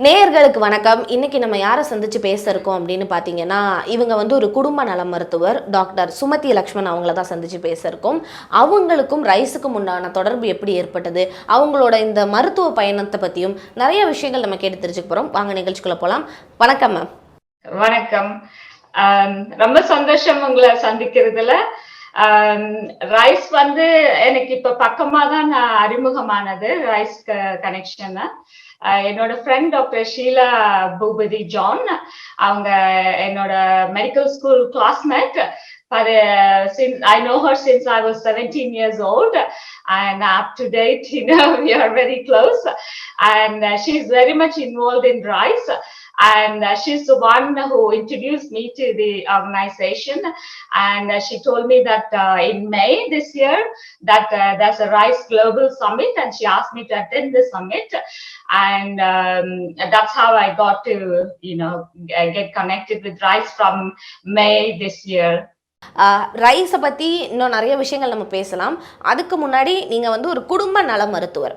நேயர்களுக்கு வணக்கம். இன்னைக்கு நம்ம யாரை சந்திச்சு பேச இருக்கோம் அப்படின்னு பார்த்தீங்கன்னா, இவங்க வந்து ஒரு குடும்ப நல மருத்துவர் டாக்டர் சுமதி லக்ஷ்மன் அவங்கள தான் சந்திச்சு பேச இருக்கோம். அவங்களுக்கும் ரைஸுக்கும் உண்டான தொடர்பு எப்படி ஏற்பட்டது, அவங்களோட இந்த மருத்துவ பயணத்தை பற்றியும் நிறைய விஷயங்கள் நம்ம கேட்டு தெரிஞ்சுக்க போகிறோம். வாங்க நிகழ்ச்சிக்குள்ள போகலாம். வணக்கம் மேம். வணக்கம். ரொம்ப சந்தோஷம் உங்களை சந்திக்கிறதுல. ரைஸ் வந்து எனக்கு இப்ப பக்கமா தான் நான் அறிமுகமானது ரைஸ் கனெக்ஷன். என்னோட friend doctor Sheela Boopathy John, அவங்க என்னோட medical school classmate. But since I know her since I was 17 years old, and up to date, we are very close. And she's very much involved in rice. And she's the one who introduced me to the organization. And she told me that in May this year, that there's a RiseGlobalSummit, and she asked me to attend the summit. And that's how I got to, get connected with Rise from May this year. ரைஸை பற்றி இன்னும் நிறைய விஷயங்கள் நம்ம பேசலாம். அதுக்கு முன்னாடி நீங்கள் வந்து ஒரு குடும்ப நல மருத்துவர்.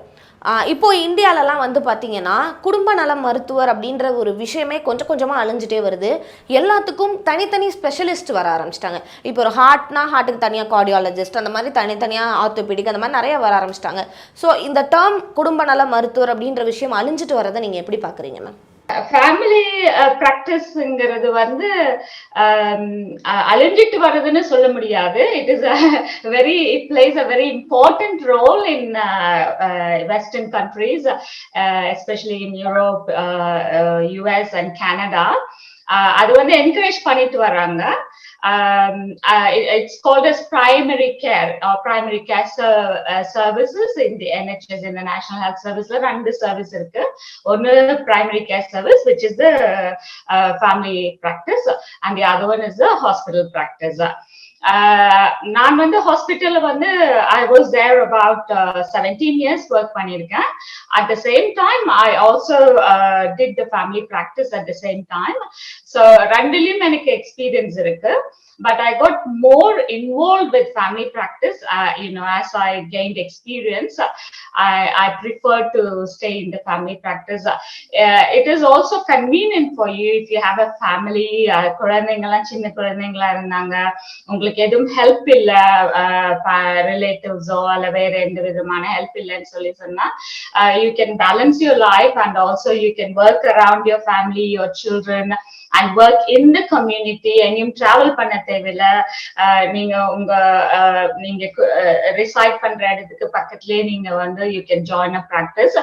இப்போ இந்தியாலலாம் வந்து பார்த்தீங்கன்னா குடும்ப நல மருத்துவர் அப்படின்ற ஒரு விஷயமே கொஞ்சம் கொஞ்சமாக அழிஞ்சிட்டே வருது. எல்லாத்துக்கும் தனித்தனி ஸ்பெஷலிஸ்ட் வர ஆரம்பிச்சிட்டாங்க. இப்போ ஒரு ஹார்ட்டுக்கு தனியாக கார்டியாலஜிஸ்ட், அந்த மாதிரி தனித்தனியாக ஆர்த்தோபெடிக், அந்த மாதிரி நிறைய வர ஆரம்பிச்சிட்டாங்க. ஸோ இந்த டேர்ம் குடும்ப நல மருத்துவர் அப்படின்ற விஷயம் அழிஞ்சிட்டு வரதை நீங்கள் எப்படி பார்க்குறீங்க மேம்? ஃபேமிலி பிராக்டிஸ்ங்கிறது வந்து அழிஞ்சிட்டு வருதுன்னு சொல்ல முடியாது. it plays a very important role in Western countries, especially in Europe, US and Canada. அது வந்து என்கரேஜ் பண்ணிட்டு வர்றாங்க. It's called as primary care services in the NHS, in the National Health Service. ரெண்டு சர்வீஸ் இருக்கு. ஒன்னு primary care service, which is the family practice, and the other one is the hospital practice. நான் வந்து ஹாஸ்பிட்டல்ல வந்து I was there about 17 years work பண்ணிருக்கேன். At the same time I also did the family practice at the same time. So ரெண்டுலயும் எனக்கு experience இருக்கு. But I got more involved with family practice, as I gained experience. I prefer to stay in the family practice. It is also convenient for you if you have a family. குழந்தைங்களாம் சின்ன குழந்தைங்களா இருந்தாங்க, உங்களுக்கு எதுவும் help இல்ல, ரிலேட்டிவ்ஸோ அல்ல வேற எந்த விதமான ஹெல்ப் இல்லைன்னு சொல்லி சொன்னா, you can balance your life and also you can work around your family, your children, and work in the community. எங்கேயும் டிராவல் பண்ண தேவையில்ல. நீங்க ரிசைட் பண்ற இடத்துக்கு பக்கத்துலயே நீங்க வந்து you can join a practice.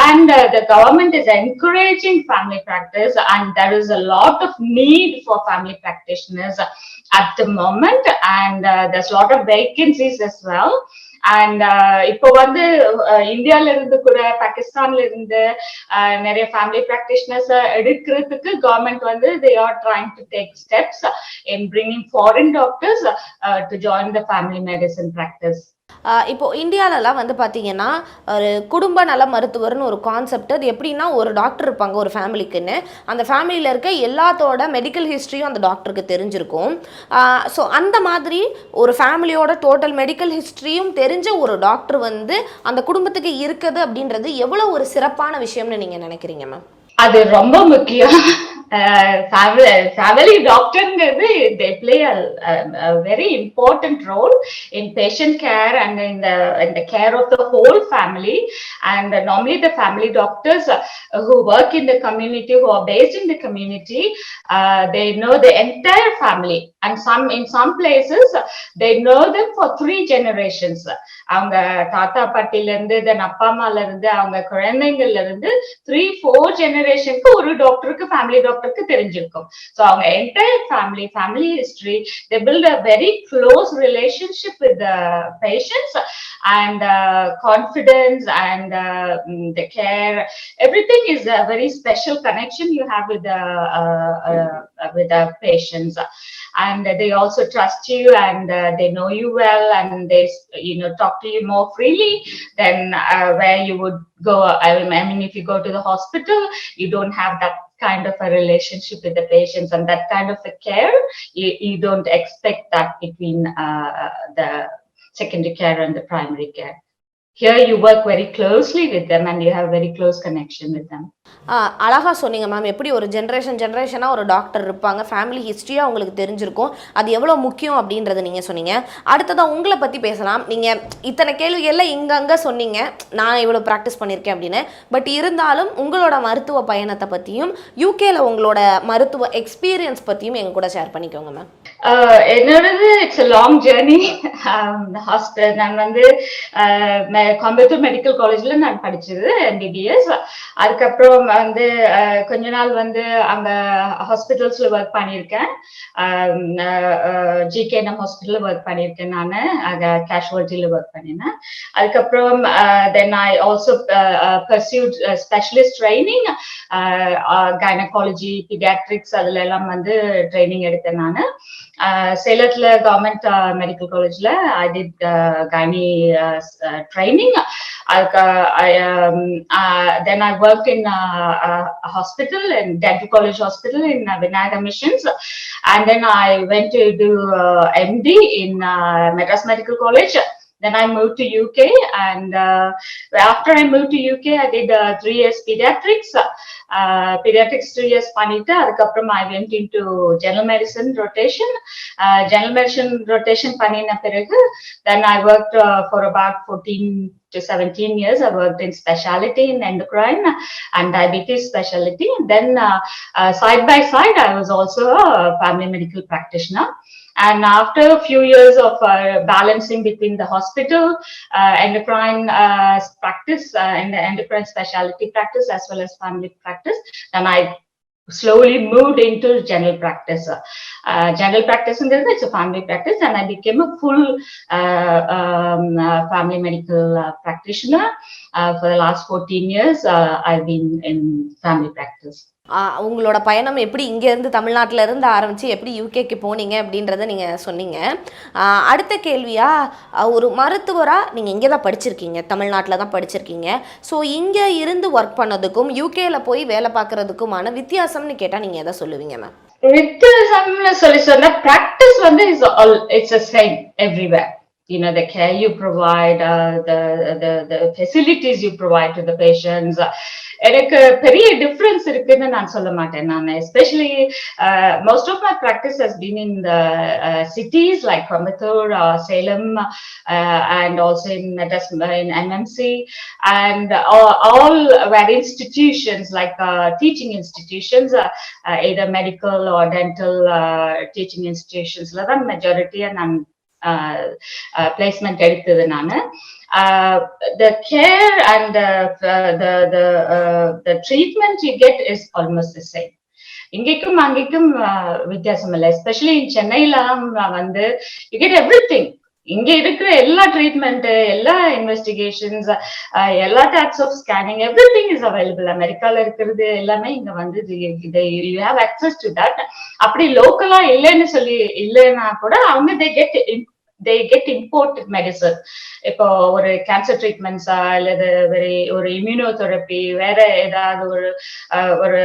And the government is encouraging family practice, and there is a lot of need for family practitioners at the moment, and there's a lot of vacancies as well. And இப்போ வந்து இந்தியால இருந்து கூட பாகிஸ்தான்ல இருந்து நிறைய family practitioners எடுக்கிறதுக்கு government வந்து they are trying to take steps in bringing foreign doctors to join the family medicine practice. இப்போ இந்தியாவிலலாம் வந்து பார்த்தீங்கன்னா ஒரு குடும்ப நல மருத்துவர்னு ஒரு கான்செப்ட். அது எப்படின்னா, ஒரு டாக்டர் இருப்பாங்க ஒரு ஃபேமிலிக்குன்னு. அந்த ஃபேமிலியில் இருக்க எல்லாத்தோட மெடிக்கல் ஹிஸ்ட்ரியும் அந்த டாக்டருக்கு தெரிஞ்சிருக்கும். ஸோ அந்த மாதிரி ஒரு ஃபேமிலியோட டோட்டல் மெடிக்கல் ஹிஸ்ட்ரியும் தெரிஞ்ச ஒரு டாக்டர் வந்து அந்த குடும்பத்துக்கு இருக்குது அப்படின்றது எவ்வளோ ஒரு சிறப்பான விஷயம்னு நீங்கள் நினைக்கிறீங்க மேம்? அது ரொம்ப முக்கியம். family doctorங்கிறது they play a very important role in patient care and in the care of the whole family. And normally the family doctors who work in the community, who are based in the community, they know the entire family, and in some places they know them for 3 generations. அவங்க தாத்தா பாட்டில இருந்து, தென் அப்பா அம்மால இருந்து, அவங்க குழந்தைங்கள்ல இருந்து 3-4 ஜெனரேஷனுக்கு ஒரு டாக்டருக்கு, ஃபேமிலி டாக்டருக்கு தெரிஞ்சிருக்கும். ஸோ அவங்க entire family history, they build a very close relationship with the patients, and confidence and the care, everything is a very special connection you have with the patients. And they also trust you, and they know you well, and they talk to you more freely than where you would go. I mean, if you go to the hospital, you don't have that kind of a relationship with the patients, and that kind of a care you don't expect that between the secondary care and the primary care. Here you work very closely with them and you have very close connection with them. அழகாக சொன்னீங்க ma'am. எப்படி ஒரு ஜென்ரேஷனாக ஒரு doctor இருப்பாங்க, family ஹிஸ்ட்ரியாக உங்களுக்கு தெரிஞ்சிருக்கும், அது எவ்வளோ முக்கியம் அப்படின்றத நீங்கள் சொன்னீங்க. அடுத்ததாக உங்களை பற்றி பேசலாம். நீங்கள் இத்தனை கேள்விகளில் இங்கங்கே சொன்னீங்க நான் இவ்வளோ ப்ராக்டிஸ் பண்ணியிருக்கேன் அப்படின்னு. பட் இருந்தாலும் உங்களோட மருத்துவ பயணத்தை பற்றியும் யூகேல உங்களோட மருத்துவ எக்ஸ்பீரியன்ஸ் பற்றியும் எங்கள் கூட ஷேர் பண்ணிக்கோங்க மேம். என்னோடது it's a long journey. Hospital நான் வந்து கோயம்புத்தூர் மெடிக்கல் காலேஜ்ல நான் படிச்சது MBBS. அதுக்கப்புறம் வந்து கொஞ்ச நாள் வந்து அங்க ஹாஸ்பிட்டல்ஸ்ல ஒர்க் பண்ணியிருக்கேன். GKNM ஹாஸ்பிட்டல்ல ஒர்க் பண்ணியிருக்கேன். நான் அங்க கேஷுவாலிட்டியில ஒர்க் பண்ணினேன். அதுக்கப்புறம் then I also pursued specialist training, gynaecology, paediatrics அதுல எல்லாம் வந்து ட்ரைனிங் எடுத்தேன் நான். சேலத்துல கவர்மெண்ட் மெடிக்கல் காலேஜ்ல I did gynae training. Then I worked in a hospital, in Dental College Hospital in Vinayagar Missions, and then I went to do MD in Madras Medical College. Then I moved to UK, and after I moved to UK, I did 3 years pediatrics. Pediatrics 3 years பண்ணிட்டு அதுக்கப்புறம் I went into general medicine rotation. General medicine rotation பண்ணின பிறகு then I worked for about 14 to 17 years. I worked in specialty in endocrine and diabetes specialty. Then side by side, I was also a family medical practitioner. And after a few years of balancing between the hospital, endocrine practice, and the endocrine specialty practice as well as family practice, then I slowly moved into general practice. General practice it's a family practice, and I became a full family medical practitioner. For the last 14 years, I've been in family practice. உங்களோட பயணம் எப்படி இங்கேருந்து தமிழ்நாட்டில் இருந்து ஆரம்பித்து எப்படி யூகேக்கு போனீங்க அப்படின்றத நீங்கள் சொன்னீங்க. அடுத்த கேள்வியாக, ஒரு மருத்துவராக நீங்கள் இங்கே தான் படிச்சிருக்கீங்க, தமிழ்நாட்டில் தான் படிச்சிருக்கீங்க. ஸோ இங்கே இருந்து ஒர்க் பண்ணதுக்கும் யூகேல போய் வேலை பார்க்குறதுக்குமான வித்தியாசம்னு கேட்டால் நீங்கள் எதை சொல்லுவீங்க மேம்? வித்தியாசம்னு சொல்லி சொன்னால் ப்ராக்டிஸ் வந்து it's a same everywhere. You know, the care you provide, the facilities you provide to the patients. எனக்கு பெரிய டிஃபரன்ஸ் இருக்குன்னு நான் சொல்ல மாட்டேன். நான் especially most of my practice has been in the cities like Coimbatore, Salem, and also in MMC, and all were institutions like teaching institutions, either medical or dental teaching institutions. La than majority and placement எடுத்தது நான். The care and the treatment you get is almost the same. இங்கேக்கும் அங்கேக்கும் வித்தியாசம் இல்லை. Especially சென்னையில வந்து you get everything. இங்க இருக்கிற எல்லா treatment, எல்லா இன்வெஸ்டிகேஷன்ஸ், எல்லா types of scanning, everything is available. அமெரிக்கால இருக்கிறது எல்லாமே இங்க வந்து you have access to that. அப்படி லோக்கலா இல்லைன்னா கூட அவங்க they get imported medicine. இப்போ ஒரு கேன்சர் ட்ரீட்மெண்ட்ஸா அல்லது ஒரு இம்யூனோதெரப்பி, வேற ஏதாவது ஒரு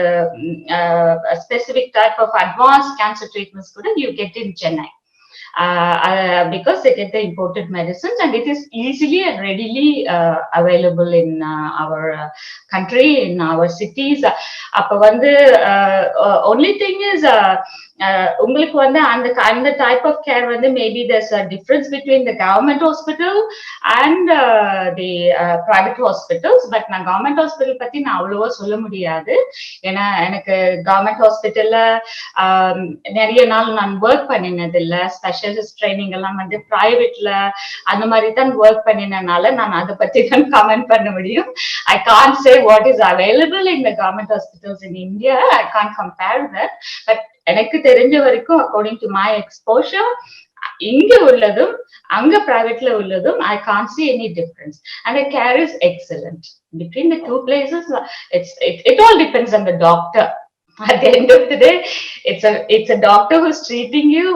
specific type of advance cancer treatments கூட you get in Chennai. Because they get the imported medicines and it is easily and readily available in our country, in our cities. அப்ப வந்து only thing is உங்களுக்கு வந்து அந்த type of care வந்து maybe there's a difference between the government hospital and the private hospitals. But நான் government hospital பத்தி நான் அவ்வளவா சொல்ல முடியாது. ஏன்னா எனக்கு கவர்மெண்ட் ஹாஸ்பிட்டல்ல நிறைய நாள் நான் ஒர்க் பண்ணினது இல்லை. ஸ்பெஷலிஸ்ட் ட்ரைனிங் எல்லாம் வந்து பிரைவேட்ல அந்த மாதிரி தான் ஒர்க் பண்ணினால நான் அதை பத்தி தான் கமெண்ட் பண்ண முடியும். I can't say what is available in the government hospitals in India. I can't compare that. But எனக்கு தெரிஞ்ச வரைக்கும் அக்கார்டிங் டு மை எக்ஸ்போஷர், இங்க உள்ளதும் அங்க பிரைவேட்ல உள்ளதும் I can't see any difference, and the care is excellent between the two places. It all depends on the doctor. At the end of the day, it's a doctor who's treating you,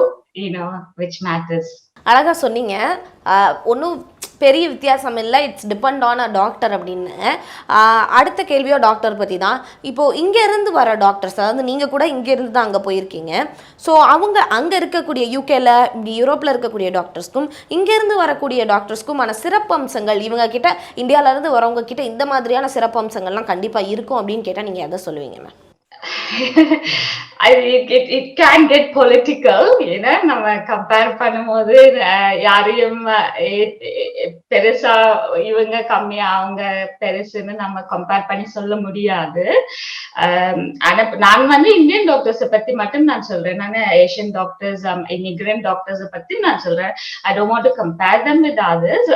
you know, which matters. அழகா சொன்னீங்க. ஒன்றும் பெரிய வித்தியாசம் இல்லை, it's depend on a doctor அப்படின்னு. அடுத்த கேள்வியோ doctor பற்றி தான். இப்போது இங்கேருந்து வர டாக்டர்ஸ், அதாவது நீங்கள் கூட இங்கேருந்து தான் அங்கே போயிருக்கீங்க. ஸோ அவங்க அங்கே இருக்கக்கூடிய யூகேல இப்படி யூரோப்பில் இருக்கக்கூடிய டாக்டர்ஸ்க்கும் இங்கேருந்து வரக்கூடிய டாக்டர்ஸ்க்குமான சிறப்பம்சங்கள், இவங்க கிட்ட இந்தியாவிலேருந்து வரவங்க கிட்ட இந்த மாதிரியான சிறப்பம்சங்கள்லாம் கண்டிப்பாக இருக்கும் அப்படின்னு கேட்டால் நீங்கள் எதை சொல்லுவீங்க ma'am? it can get political, நம்ம கம்பேர் பண்ணும்போது யாரையும் பெருசா இவங்க கம்மியா அவங்க பெருசுன்னு நம்ம கம்பேர் பண்ணி சொல்ல முடியாது. ஆனா நான் வந்து இந்தியன் டாக்டர்ஸை பத்தி மட்டும் நான் சொல்றேன். நான் ஏஷியன் டாக்டர்ஸ், இமிகிரண்ட் டாக்டர்ஸை பத்தி நான் சொல்றேன். I don't want to compare them with others.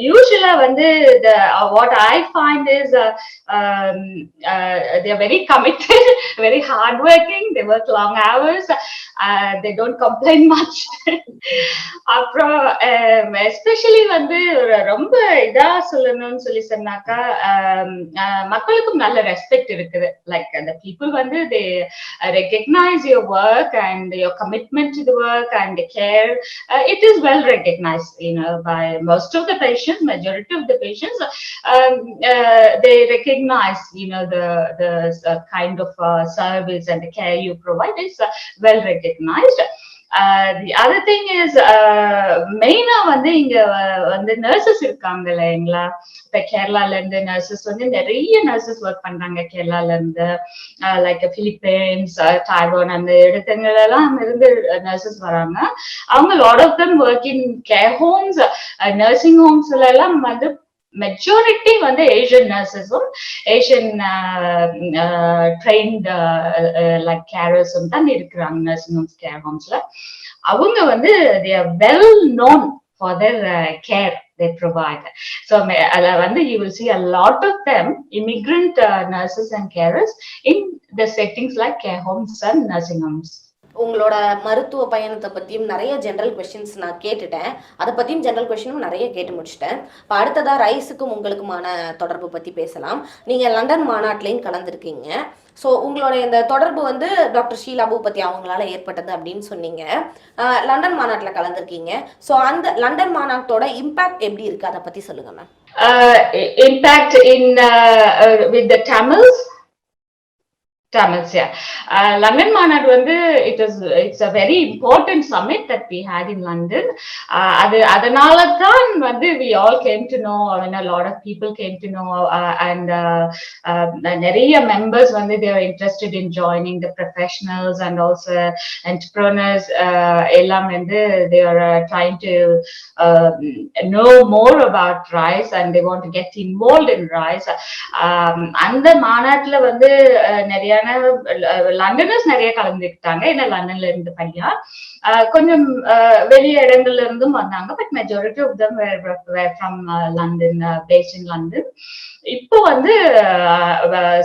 யூசுவலா வந்து what I find is they are very committed, very hardworking, they work long hours, they don't complain much. அப்புறம் எஸ்பெஷலி வந்து ரொம்ப இதா சொல்லணும்னு சொல்லி சொன்னாக்கா, மக்களுக்கும் நல்ல ரெஸ்பெக்ட் இருக்குது. லைக் the people வந்து they recognize your work and your commitment to the work and the care. It is well recognized, by most of the patients, majority of the patients. They recognize, the kind of service and the care you provide is well recognized. The other thing is, மெயினா வந்து இங்க வந்து nurses இருக்காங்க இல்லைங்களா. இப்ப கேரளால இருந்து nurses வந்து நிறைய நர்சஸ் ஒர்க் பண்றாங்க. கேரளால இருந்து லைக் பிலிப்பைன்ஸ், டைவான் அந்த இடத்துல எல்லாம் இருந்து நர்சஸ் வராங்க. அவங்க lot of them work in care homes, nursing ஹோம்ஸ்ல எல்லாம் வந்து மெஜாரிட்டி வந்து ஏஷியன் நர்சஸும் ஏஷியன் ட்ரெயின்ட் லைக் கேரர்ஸும் தான் இருக்கிறாங்க நர்சிங் ஹோம்ஸ், கேர் ஹோம்ஸ்ல. அவங்க வந்து they are well known for their care they provide. So வந்து you will see a lot of them, immigrant nurses and carers in the settings like care homes and nursing homes. உங்களோட மருத்துவ பயணத்தை பற்றியும் நிறைய general questions நான் கேட்டுட்டேன். அதை பற்றியும் ஜென்ரல் கொஸ்டினும் நிறைய கேட்டு முடிச்சிட்டேன். இப்போ அடுத்ததாக ரைஸுக்கும் உங்களுக்குமான தொடர்பு பற்றி பேசலாம். நீங்கள் லண்டன் மாநாட்டிலையும் கலந்துருக்கீங்க. ஸோ உங்களோட இந்த தொடர்பு வந்து டாக்டர் ஷீலா பூபதி அவங்களால ஏற்பட்டது அப்படின்னு சொன்னீங்க. லண்டன் மாநாட்டில் கலந்துருக்கீங்க. ஸோ அந்த லண்டன் மாநாட்டோட இம்பாக்ட் எப்படி இருக்கு, அதை பற்றி சொல்லுங்க ma'am. Impact in with the Tamils, yeah. London Manad வந்து it's a very important summit that we had in London. அதனால தான் வந்து we all came to know, a lot of people came to know, and நிறைய members வந்து they were interested in joining, the professionals and also entrepreneurs எல்லாம் வந்து they are trying to know more about RISE and they want to get involved in RISE. அந்த மாநாட்டுல வந்து நிறைய லண்டனர்ஸ் நிறைய கலந்துக்கிட்டாங்க. ஏன்னா லண்டன்ல இருந்து பையா கொஞ்சம் வெளிய இடங்கள்ல இருந்தும் வந்தாங்க. But majority of them were from London, based in London. இப்போ வந்து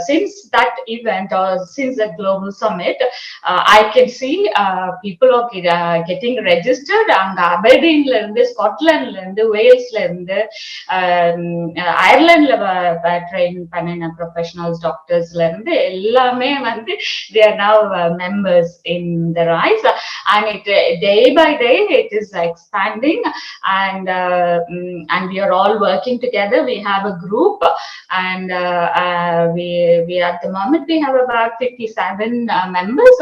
since that event or since the global summit, I can see people are getting registered. அங்க அபர்டீன்ல இருந்து, ஸ்காட்லாண்ட்ல இருந்து, வேல்ஸ்ல இருந்து, அயர்லாண்ட்ல ட்ரெயின் பண்ணின ப்ரொஃபஷனல்ஸ், டாக்டர்ஸ்ல இருந்து எல்லாமே வந்து they are now members in the RISE, and it day by day it is expanding, and we are all working together. We have a group, and we at the moment we have about 57 members.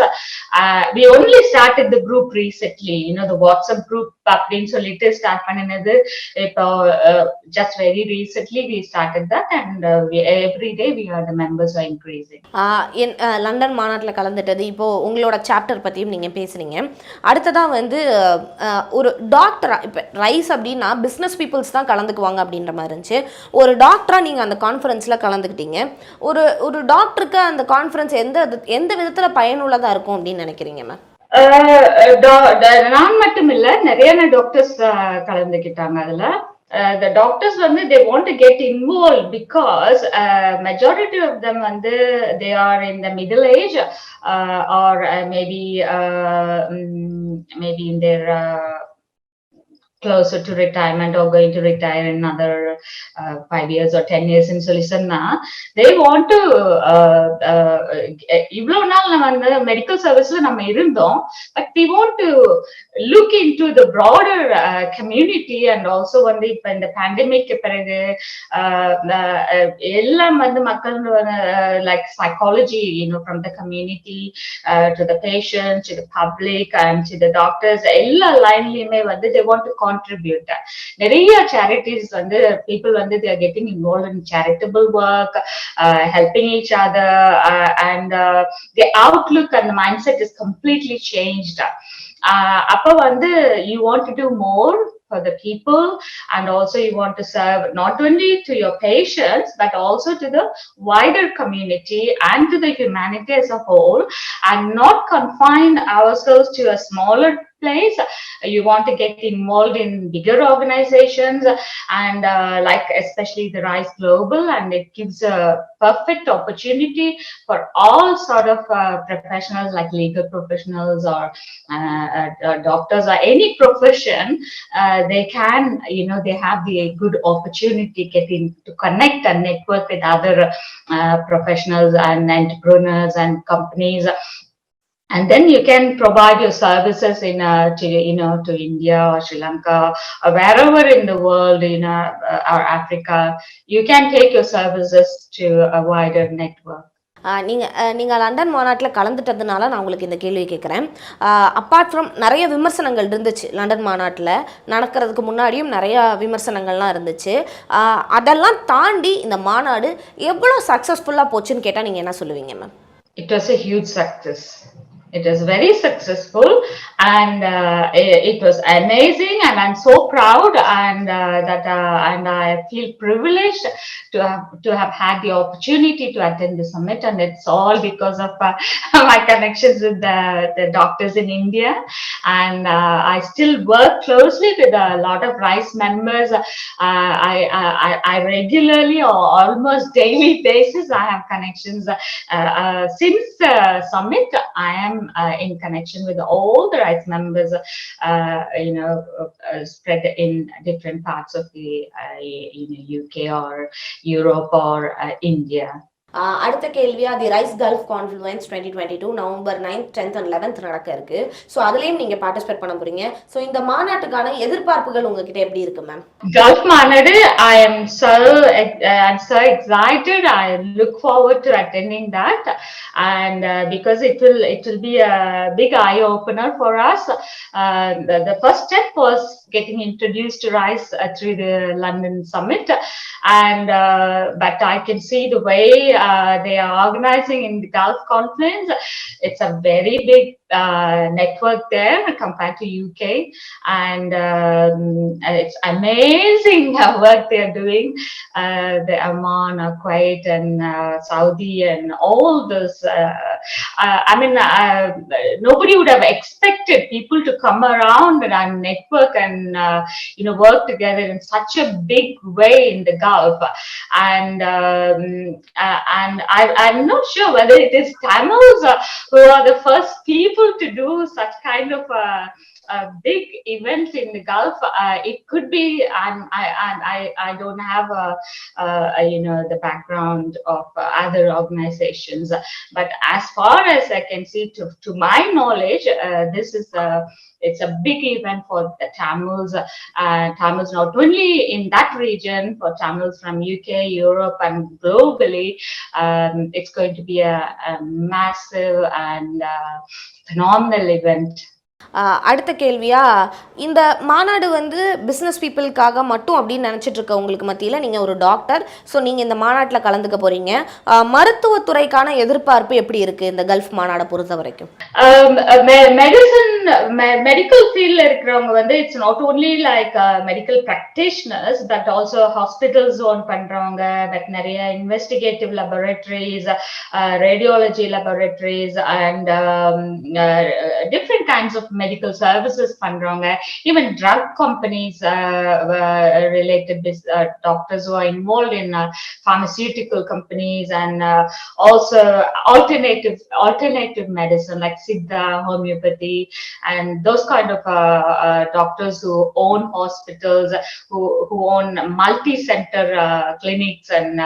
We only started the group recently, the WhatsApp group அப்படின்னு சொல்லிட்டு start பண்ணினது இப்போ just very recently we started that, and every day we are the members are increasing. London மாநாட்டில் கலந்துட்டது, இப்போ உங்களோட chapter பற்றியும் நீங்கள் பேசுறீங்க. அடுத்ததாக வந்து ஒரு டாக்டரா, இப்போ ரைஸ் அப்படின்னா பிஸ்னஸ் பீப்புள்ஸ் தான் கலந்துக்குவாங்க அப்படின்ற மாதிரி இருந்துச்சு. ஒரு டாக்டரா நீங்கள் அந்த கான்ஃபரன்ஸில் கலந்துக்கிட்டீங்க. ஒரு டாக்டருக்கு அந்த கான்ஃபரன்ஸ் எந்த விதத்தில் பயனுள்ளதாக இருக்கும் அப்படின்னு நினைக்கிறீங்க மேம்? நான் மட்டும் இல்ல, நிறைய டாக்டர்ஸ் கலந்துக்கிட்டாங்க அதுல. The doctors வந்து they want to get involved because majority of them வந்து they are in the middle age, or maybe in their closer to retirement or going to retire in another 5 years or 10 years in சொன்னா they want to இவ்வளவு நாள் நம்ம வந்து medical சர்வீஸ்ல நம்ம இருந்தோம், but we want to look into the broader community and also வந்து இப்ப இந்த pandemic பிறகு எல்லாம் வந்து மக்கள் like psychology, from the community to the patients, to the public and to the doctors, எல்லா லைன்லயுமே வந்து they want to contribute. நிறைய charities வந்து people வந்து they are getting involved in charitable work, helping each other, and the outlook and the mindset is completely changed. அப்ப வந்து you want to do more for the people, and also you want to serve not only to your patients but also to the wider community and to the humanity as a whole, and not confine ourselves to a smaller place. You want to get involved in bigger organizations, and like especially the Rise Global, and it gives a perfect opportunity for all sort of professionals like legal professionals or doctors or any profession. They can, they have the good opportunity getting to connect and network with other professionals and entrepreneurs and companies. And then you can provide your services to India or Sri Lanka or wherever in the world, or Africa. You can take your services to a wider network. நீங்கள் London மாநாட்டில் கலந்துட்டதுனால நான் உங்களுக்கு இந்த கேள்வி கேட்குறேன். Apart from நிறைய விமர்சனங்கள் இருந்துச்சு லண்டன் மாநாட்டில் நடக்கிறதுக்கு முன்னாடியும் நிறைய விமர்சனங்கள்லாம் இருந்துச்சு. அதெல்லாம் தாண்டி இந்த மாநாடு எவ்வளோ சக்ஸஸ்ஃபுல்லாக போச்சுன்னு கேட்டால் நீங்கள் என்ன சொல்லுவீங்க ma'am? It was a huge success. It was very successful, and it was amazing, and I'm so proud, and and I feel privileged to have had the opportunity to attend the summit, and it's all because of my connections with the doctors in India, and I still work closely with a lot of RISE members. I regularly or almost daily basis I have connections. Since summit, I am in connection with all the RISE members, spread in different parts of the UK or Europe or India. அடுத்த கேள்வியா the rise Gulf conference 2022 November 9th 10th and 11th நடக்க இருக்கு. So அதுலேயும் நீங்கள் participate பண்ண போறீங்க. So இந்த மாநாட்டுக்கான எதிர்பார்ப்புகள் உங்ககிட்ட எப்படி இருக்கு மேம்? கல்ஃப் மாநாடு, I'm so excited. I look forward to attending that, and because it will be a big eye opener for us. The first step was getting introduced to RISE through the London Summit, and but I can see the way they are organizing in the Gulf Conference. It's a very big network there compared to UK, and it's amazing work they are doing. The Oman, Kuwait, and Saudi, and all this. Nobody would have expected people to come around and network and work together in such a big way in the Gulf. And I'm not sure whether it is Tamils who are the first people to do such kind of a big event in the Gulf. It could be, I don't have the background of other organizations, but as far as I can see, to my knowledge, this is it's a big event for the Tamils. Tamils not only in that region, for Tamils from UK, Europe, and globally. It's going to be a massive and phenomenal event. அடுத்த கேள்வியா, இந்த மாநாடு வந்து business பீப்புளுக்காக மட்டும் அப்படின்னு நினச்சிட்டு இருக்க உங்களுக்கு மத்தியில் நீங்கள் ஒரு டாக்டர், ஸோ நீங்கள் இந்த மாநாட்டில் கலந்துக்க போகிறீங்க. மருத்துவத்துறைக்கான எதிர்பார்ப்பு எப்படி இருக்குது இந்த கல்ஃப் மாநாடை பொறுத்த வரைக்கும்? மெடிக்கல் ஃபீல்ட்ல இருக்கிறவங்க வந்து it's not only like medical practitioners, but also hospitals own பண்றவங்க, பட் நிறைய investigative laboratories, radiology laboratories, and different kinds of medical services பண்றவங்க, even drug companies related doctors who are involved in pharmaceutical companies, and also alternative medicine like Siddha, homeopathy, and those kind of doctors who own hospitals, who own multi-center clinics, and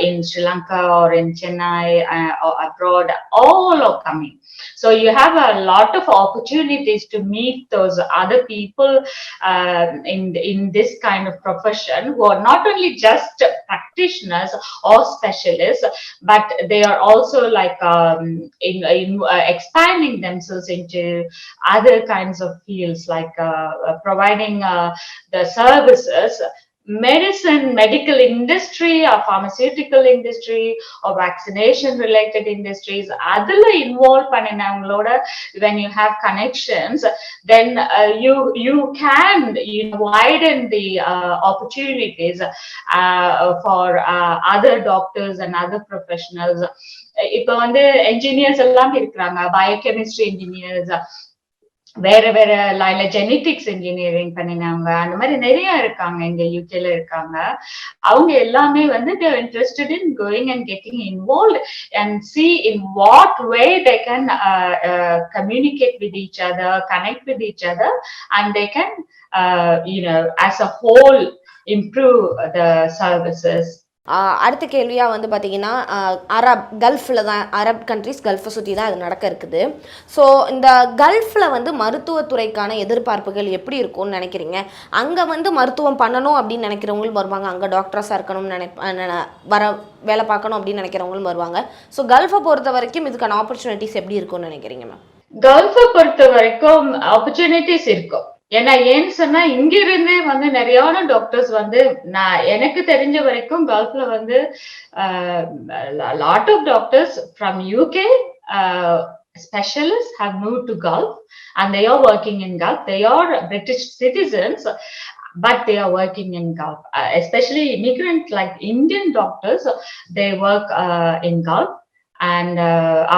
in Sri Lanka or in Chennai or abroad, all are coming. So you have a lot of opportunities to meet those other people in this kind of profession, who are not only just practitioners or specialists, but they are also like expanding themselves into other kinds of fields, like providing the services, medical industry or pharmaceutical industry or vaccination related industries, adula involve panninavangaloda. When you have connections, then you can widen the opportunities for other doctors and other professionals. இப்போ வந்து engineers எல்லாம் இருக்கிறாங்க, biochemistry engineers, வேற வேற லைன்ல genetics engineering பண்ணினவங்க, அந்த மாதிரி நிறைய இருக்காங்க, இங்க யூகேல இருக்காங்க. அவங்க எல்லாமே வந்து they are interested in going and getting involved and see in what way they can communicate with each other, connect with each other, and they can as a whole improve the services. அடுத்த கேள்வியாக வந்து பார்த்தீங்கன்னா, கல்ஃபில் தான், Arab countries கல்ஃபை சுற்றி தான் அது நடக்க இருக்குது. ஸோ இந்த கல்ஃபில் வந்து மருத்துவத்துறைக்கான எதிர்பார்ப்புகள் எப்படி இருக்கும்னு நினைக்கிறீங்க? அங்கே வந்து மருத்துவம் பண்ணணும் அப்படின்னு நினைக்கிறவங்களும் வருவாங்க, அங்கே டாக்டர்ஸாக இருக்கணும்னு வேலை பார்க்கணும் அப்படின்னு நினைக்கிறவங்களும் வருவாங்க. ஸோ கல்ஃபை பொறுத்த வரைக்கும் இதுக்கான ஆப்பர்ச்சுனிட்டிஸ் எப்படி இருக்கும்னு நினைக்கிறீங்க மேம்? கல்ஃபை பொறுத்த வரைக்கும் ஆப்பர்ச்சுனிட்டிஸ் இருக்கும். ஏன்னு சொன்னா இங்க இருந்தே வந்து நிறையான டாக்டர்ஸ் வந்து, நான் எனக்கு தெரிஞ்ச வரைக்கும் கல்ஃப்ல வந்து lot of doctors from UK specialists have moved to Gulf, and they are working in Gulf. They are British citizens, but they are working in Gulf, especially immigrant like Indian doctors. They work in Gulf, and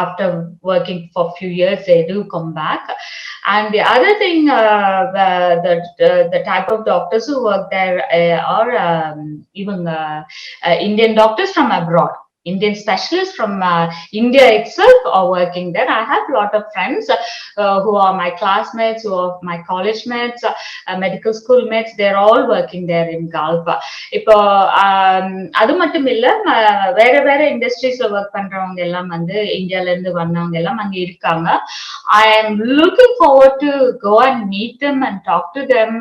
after working for a few years they do come back. And the other thing, the type of doctors who work there are even Indian doctors from abroad. Indian specialists from India itself are working there. I have a lot of friends who are my classmates, who are my college mates, medical school mates. They're all working there in Gulf. இப்போ அது மட்டும் இல்ல, வேற வேற இண்டஸ்ட்ரீஸ்ல work பண்றவங்க எல்லாம் வந்து இந்தியால இருந்து வந்தவங்க எல்லாம் அங்க இருக்காங்க. I am looking forward to go and meet them and talk to them.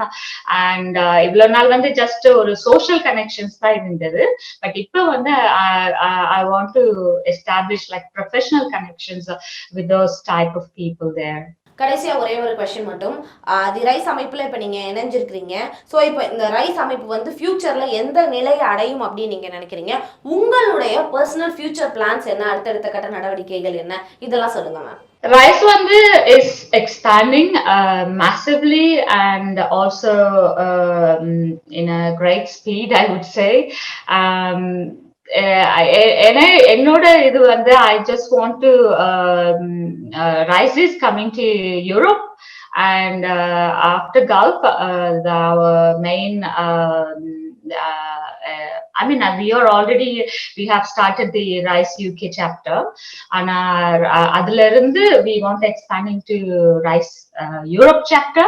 And இவ்வளவு நாள் வந்து ஜஸ்ட் ஒரு சோஷியல் கனெக்ஷன்ஸ் தான் இருந்தது. பட் இப்போ வந்து I want to establish like professional connections with those type of people there. கடைசியா ஒரே ஒரு क्वेश्चन மட்டும். தி ரைஸ் அமைப்புல இப்ப நீங்க இணைஞ்சிருக்கீங்க. சோ இப்போ இந்த ரைஸ் அமைப்பு வந்து ஃபியூச்சர்ல எந்த நிலையை அடையும் அப்படின்னு நீங்க நினைக்கிறீங்க? உங்களுடைய பர்சனல் ஃபியூச்சர் பிளான்ஸ் என்ன, அடுத்தடுத்த கட்ட நடவடிக்கைகள் என்ன, இதெல்லாம் சொல்லுங்க ma'am. Rise is expanding massively, and also in a great speed, I would say. என்னோட இது வந்து I just want to Rise is coming to Europe, and after Gulf, our main I mean, we have started the Rise UK chapter, and adula irundhu we want to expand into Rise Europe chapter,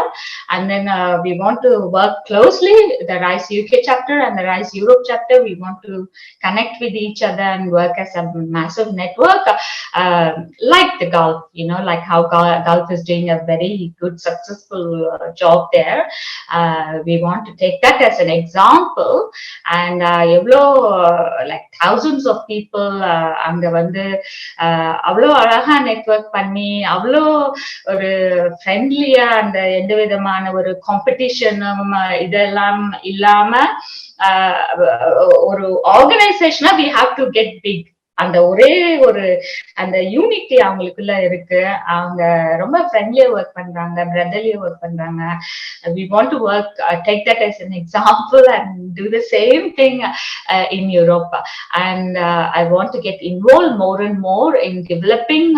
and then we want to work closely the Rise UK chapter and the Rise Europe chapter. We want to connect with each other and work as a massive network, like the Gulf, like how Gulf is doing a very good successful job there. We want to take that as an example, and like thousands of people அங்க வந்து அவ்வளோ அழகா network பண்ணி, அவ்வளோ ஒரு ஃப்ரெண்ட்லியா, அந்த எந்த விதமான ஒரு காம்படிஷனும் இதெல்லாம் இல்லாம ஒரு ஆர்கனைசேஷனா we have to get big. அந்த ஒரே ஒரு அந்த யூனிட்டி அவங்களுக்குள்ள இருக்கு. அவங்க ரொம்ப ஃப்ரெண்ட்லியா ஒர்க் பண்றாங்க, பிரதர்லியா ஒர்க் பண்றாங்க. We want to work, take that as an example and do the same thing in Europe. And I want to get involved more and more in developing,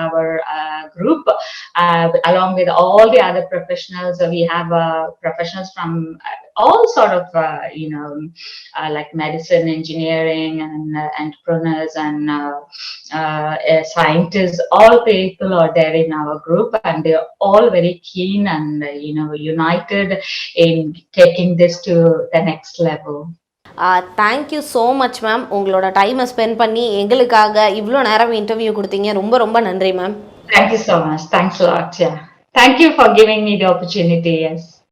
our group along with all the other professionals. We have professionals from all sort of, like medicine, engineering, and entrepreneurs and scientists. All people are there in our group, and they're all very keen and united in taking this to the next level. Thank you so much ma'am. உங்களோட டைமை spend பண்ணி எங்களுக்காக இவ்வளோ நேரம் interview கொடுத்தீங்க. ரொம்ப ரொம்ப நன்றி ma'am. Thank you so much. Thanks a lot. Yeah. Thank you for giving me the opportunity. Yes.